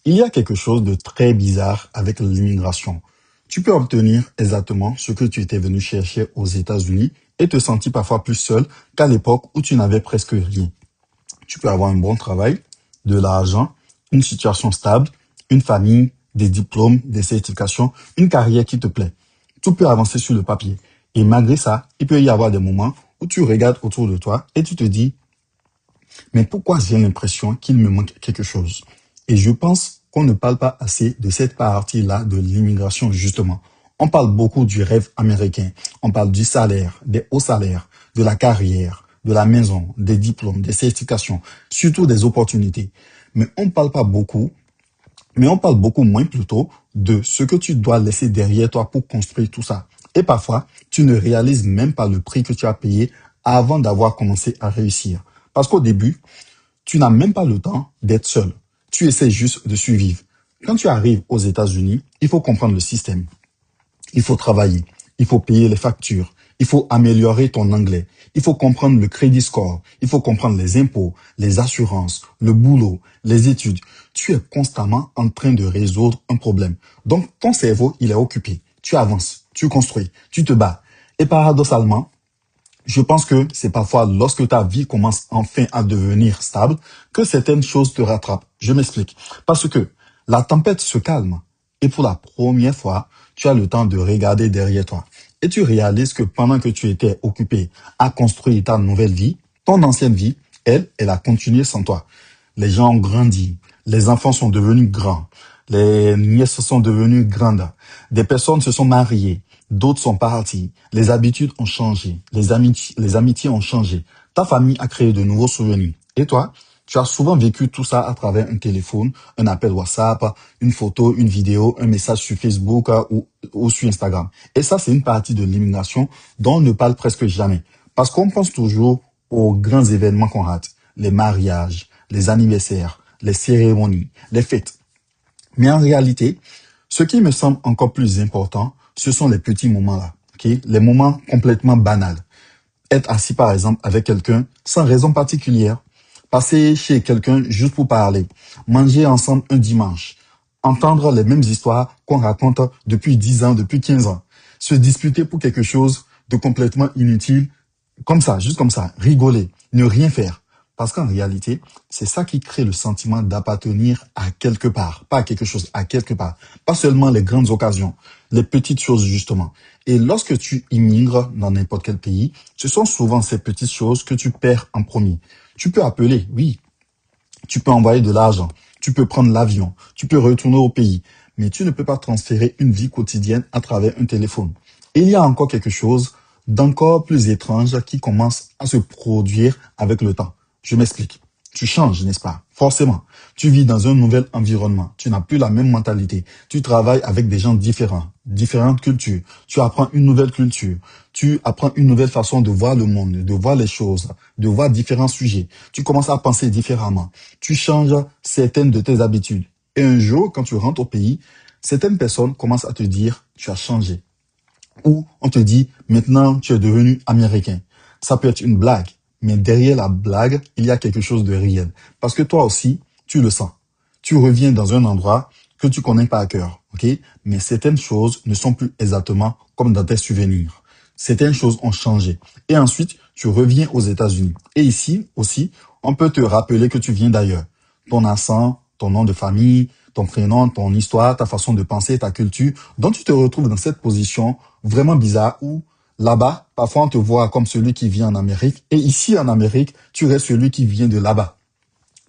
Il y a quelque chose de très bizarre avec l'immigration. Tu peux obtenir exactement ce que tu étais venu chercher aux États-Unis et te sentir parfois plus seul qu'à l'époque où tu n'avais presque rien. Tu peux avoir un bon travail, de l'argent, une situation stable, une famille, des diplômes, des certifications, une carrière qui te plaît. Tout peut avancer sur le papier. Et malgré ça, il peut y avoir des moments où tu regardes autour de toi et tu te dis, mais pourquoi j'ai l'impression qu'il me manque quelque chose? Et je pense qu'on ne parle pas assez de cette partie-là de l'immigration, justement. On parle beaucoup du rêve américain. On parle du salaire, des hauts salaires, de la carrière, de la maison, des diplômes, des certifications, surtout des opportunités. Mais on ne parle pas beaucoup, mais on parle beaucoup moins plutôt de ce que tu dois laisser derrière toi pour construire tout ça. Et parfois, tu ne réalises même pas le prix que tu as payé avant d'avoir commencé à réussir. Parce qu'au début, tu n'as même pas le temps d'être seul. Tu essaies juste de survivre. Quand tu arrives aux États-Unis, il faut comprendre le système. Il faut travailler. Il faut payer les factures. Il faut améliorer ton anglais. Il faut comprendre le crédit score. Il faut comprendre les impôts, les assurances, le boulot, les études. Tu es constamment en train de résoudre un problème. Donc, ton cerveau, il est occupé. Tu avances, tu construis, tu te bats. Et paradoxalement, je pense que c'est parfois lorsque ta vie commence enfin à devenir stable que certaines choses te rattrapent. Je m'explique. Parce que la tempête se calme et pour la première fois, tu as le temps de regarder derrière toi. Et tu réalises que pendant que tu étais occupé à construire ta nouvelle vie, ton ancienne vie, elle a continué sans toi. Les gens ont grandi, les enfants sont devenus grands, les nièces sont devenues grandes, des personnes se sont mariées, d'autres sont parties, les habitudes ont changé, les amitiés ont changé, ta famille a créé de nouveaux souvenirs. Et toi, tu as souvent vécu tout ça à travers un téléphone, un appel WhatsApp, une photo, une vidéo, un message sur Facebook ou sur Instagram. Et ça, c'est une partie de l'immigration dont on ne parle presque jamais. Parce qu'on pense toujours aux grands événements qu'on rate, les mariages, les anniversaires, les cérémonies, les fêtes. Mais en réalité, ce qui me semble encore plus important, ce sont les petits moments-là, ok? Les moments complètement banals. Être assis, par exemple, avec quelqu'un sans raison particulière. Passer chez quelqu'un juste pour parler. Manger ensemble un dimanche. Entendre les mêmes histoires qu'on raconte depuis 10 ans, depuis 15 ans. Se disputer pour quelque chose de complètement inutile. Comme ça, juste comme ça. Rigoler. Ne rien faire. Parce qu'en réalité, c'est ça qui crée le sentiment d'appartenir à quelque part. Pas à quelque chose, à quelque part. Pas seulement les grandes occasions, les petites choses justement. Et lorsque tu immigres dans n'importe quel pays, ce sont souvent ces petites choses que tu perds en premier. Tu peux appeler, oui. Tu peux envoyer de l'argent. Tu peux prendre l'avion. Tu peux retourner au pays. Mais tu ne peux pas transférer une vie quotidienne à travers un téléphone. Et il y a encore quelque chose d'encore plus étrange qui commence à se produire avec le temps. Je m'explique. Tu changes, n'est-ce pas? Forcément. Tu vis dans un nouvel environnement. Tu n'as plus la même mentalité. Tu travailles avec des gens différents, différentes cultures. Tu apprends une nouvelle culture. Tu apprends une nouvelle façon de voir le monde, de voir les choses, de voir différents sujets. Tu commences à penser différemment. Tu changes certaines de tes habitudes. Et un jour, quand tu rentres au pays, certaines personnes commencent à te dire, tu as changé. Ou on te dit, maintenant, tu es devenu américain. Ça peut être une blague. Mais derrière la blague, il y a quelque chose de réel. Parce que toi aussi, tu le sens. Tu reviens dans un endroit que tu connais pas à cœur, ok? Mais certaines choses ne sont plus exactement comme dans tes souvenirs. Certaines choses ont changé. Et ensuite, tu reviens aux États-Unis. Et ici aussi, on peut te rappeler que tu viens d'ailleurs. Ton accent, ton nom de famille, ton prénom, ton histoire, ta façon de penser, ta culture. Donc tu te retrouves dans cette position vraiment bizarre où là-bas, parfois on te voit comme celui qui vient en Amérique. Et ici en Amérique, tu restes celui qui vient de là-bas.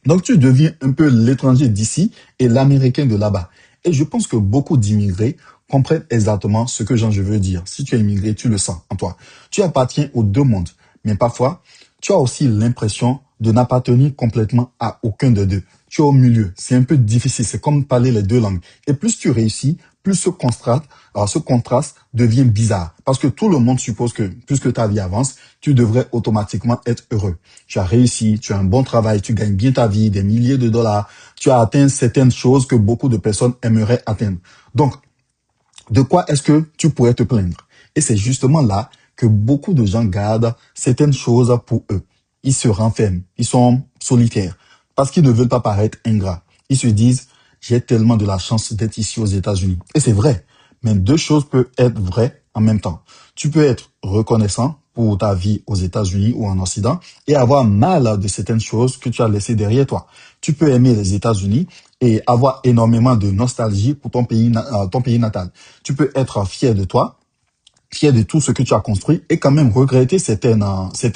Donc tu deviens un peu l'étranger d'ici et l'américain de là-bas. Et je pense que beaucoup d'immigrés comprennent exactement ce que je veux dire. Si tu es immigré, tu le sens en toi. Tu appartiens aux deux mondes. Mais parfois, tu as aussi l'impression de n'appartenir complètement à aucun des deux. Tu es au milieu. C'est un peu difficile. C'est comme parler les deux langues. Et plus tu réussis, plus ce contraste devient bizarre. Parce que tout le monde suppose que, puisque ta vie avance, tu devrais automatiquement être heureux. Tu as réussi, tu as un bon travail, tu gagnes bien ta vie, des milliers de dollars. Tu as atteint certaines choses que beaucoup de personnes aimeraient atteindre. Donc, de quoi est-ce que tu pourrais te plaindre? Et c'est justement là que beaucoup de gens gardent certaines choses pour eux. Ils se renferment, ils sont solitaires parce qu'ils ne veulent pas paraître ingrats. Ils se disent, j'ai tellement de la chance d'être ici aux États-Unis. Et c'est vrai, mais deux choses peuvent être vraies en même temps. Tu peux être reconnaissant pour ta vie aux États-Unis ou en Occident et avoir mal de certaines choses que tu as laissées derrière toi. Tu peux aimer les États-Unis et avoir énormément de nostalgie pour ton pays natal. Tu peux être fier de toi, fier de tout ce que tu as construit et quand même regretter certains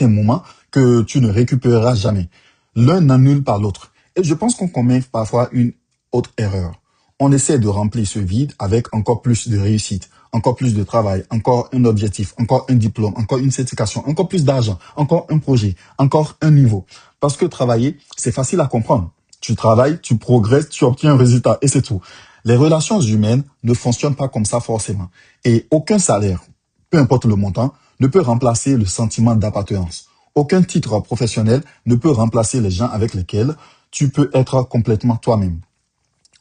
moments que tu ne récupéreras jamais. L'un n'annule pas l'autre. Et je pense qu'on commet parfois une autre erreur. On essaie de remplir ce vide avec encore plus de réussite, encore plus de travail, encore un objectif, encore un diplôme, encore une certification, encore plus d'argent, encore un projet, encore un niveau. Parce que travailler, c'est facile à comprendre. Tu travailles, tu progresses, tu obtiens un résultat et c'est tout. Les relations humaines ne fonctionnent pas comme ça forcément. Et aucun salaire, peu importe le montant, ne peut remplacer le sentiment d'appartenance. Aucun titre professionnel ne peut remplacer les gens avec lesquels tu peux être complètement toi-même.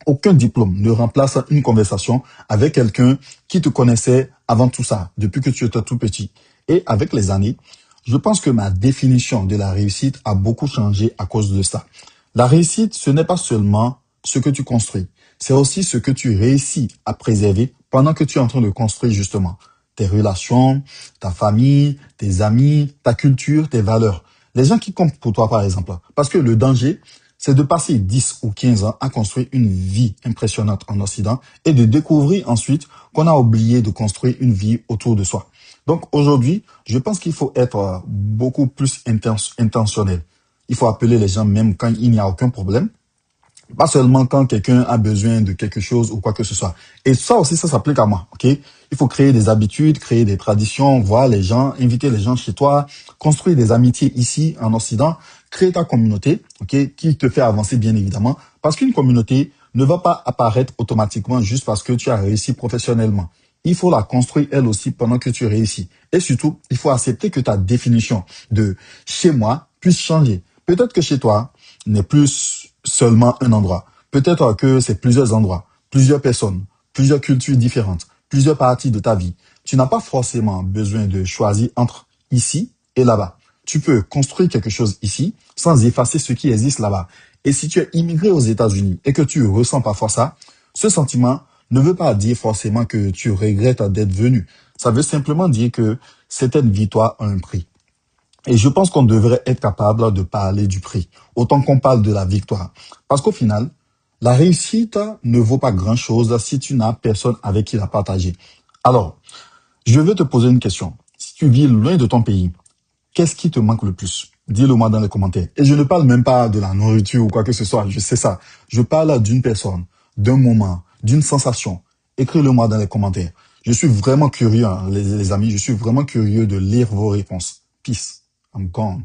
Aucun diplôme ne remplace une conversation avec quelqu'un qui te connaissait avant tout ça, depuis que tu étais tout petit. Et avec les années, je pense que ma définition de la réussite a beaucoup changé à cause de ça. La réussite, ce n'est pas seulement ce que tu construis, c'est aussi ce que tu réussis à préserver pendant que tu es en train de construire justement tes relations, ta famille, tes amis, ta culture, tes valeurs. Les gens qui comptent pour toi, par exemple. Parce que le danger, c'est de passer 10 ou 15 ans à construire une vie impressionnante en Occident et de découvrir ensuite qu'on a oublié de construire une vie autour de soi. Donc aujourd'hui, je pense qu'il faut être beaucoup plus intentionnel. Il faut appeler les gens même quand il n'y a aucun problème. Pas seulement quand quelqu'un a besoin de quelque chose ou quoi que ce soit. Et ça aussi, ça s'applique à moi, ok? Il faut créer des habitudes, créer des traditions, voir les gens, inviter les gens chez toi, construire des amitiés ici, en Occident, créer ta communauté, ok? Qui te fait avancer, bien évidemment. Parce qu'une communauté ne va pas apparaître automatiquement juste parce que tu as réussi professionnellement. Il faut la construire elle aussi pendant que tu réussis. Et surtout, il faut accepter que ta définition de chez moi puisse changer. Peut-être que chez toi n'est plus seulement un endroit. Peut-être que c'est plusieurs endroits, plusieurs personnes, plusieurs cultures différentes, plusieurs parties de ta vie. Tu n'as pas forcément besoin de choisir entre ici et là-bas. Tu peux construire quelque chose ici sans effacer ce qui existe là-bas. Et si tu es immigré aux États-Unis et que tu ressens parfois ça, ce sentiment ne veut pas dire forcément que tu regrettes d'être venu. Ça veut simplement dire que certaines victoires ont un prix. Et je pense qu'on devrait être capable de parler du prix, autant qu'on parle de la victoire. Parce qu'au final, la réussite ne vaut pas grand-chose si tu n'as personne avec qui la partager. Alors, je vais te poser une question. Si tu vis loin de ton pays, qu'est-ce qui te manque le plus? Dis-le moi dans les commentaires. Et je ne parle même pas de la nourriture ou quoi que ce soit, je sais ça. Je parle d'une personne, d'un moment, d'une sensation. Écris-le moi dans les commentaires. Je suis vraiment curieux, hein, les amis, je suis vraiment curieux de lire vos réponses. Peace. I'm gone.